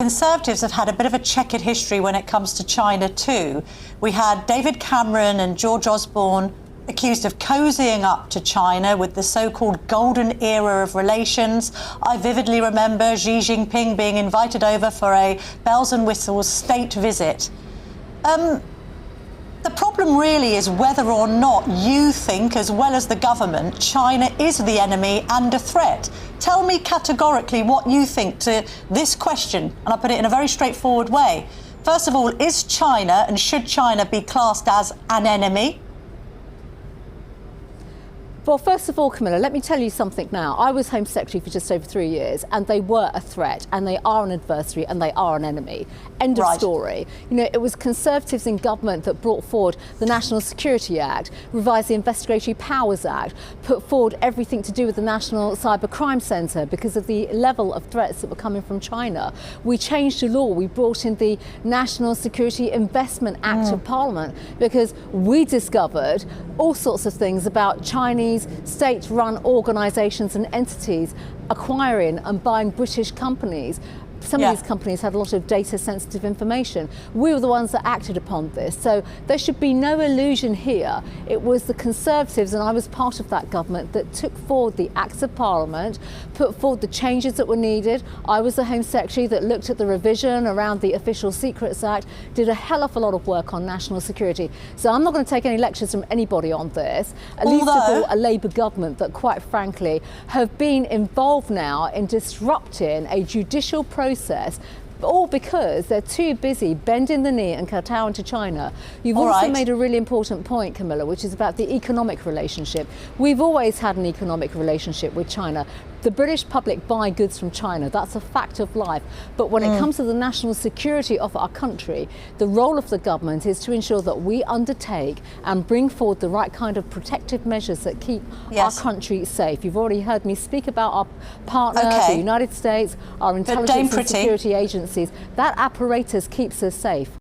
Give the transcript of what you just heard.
Conservatives have had a bit of a checkered history when it comes to China too. We had David Cameron and George Osborne accused of cozying up to China with the so-called golden era of relations. I vividly remember Xi Jinping being invited over for a bells and whistles state visit. The problem really is whether or not you think, as well as the government, China is the enemy and a threat. Tell me categorically what you think to this question, and I'll put it in a very straightforward way. First of all, is China, and should China be classed as an enemy? Well, first of all, Camilla, let me tell you something now. I was Home Secretary for just over 3 years, and they were a threat, and they are an adversary, and they are an enemy. End of story. You know, it was Conservatives in government that brought forward the National Security Act, revised the Investigatory Powers Act, put forward everything to do with the National Cybercrime Centre because of the level of threats that were coming from China. We changed the law. We brought in the National Security Investment Act of Parliament because we discovered all sorts of things about Chinese state-run organisations and entities acquiring and buying British companies. Some of these companies had a lot of data-sensitive information. We were the ones that acted upon this. So there should be no illusion here. It was the Conservatives, and I was part of that government, that took forward the Acts of Parliament, put forward the changes that were needed. I was the Home Secretary that looked at the revision around the Official Secrets Act, did a hell of a lot of work on national security. So I'm not going to take any lectures from anybody on this, at least of all a Labour government that, quite frankly, have been involved now in disrupting a judicial process, all because they're too busy bending the knee and kowtowing to China. You've also made a really important point, Camilla, which is about the economic relationship. We've always had an economic relationship with China. The British public buy goods from China. That's a fact of life. But when it comes to the national security of our country, the role of the government is to ensure that we undertake and bring forward the right kind of protective measures that keep our country safe. You've already heard me speak about our partner, the United States, our intelligence and security agencies. That apparatus keeps us safe.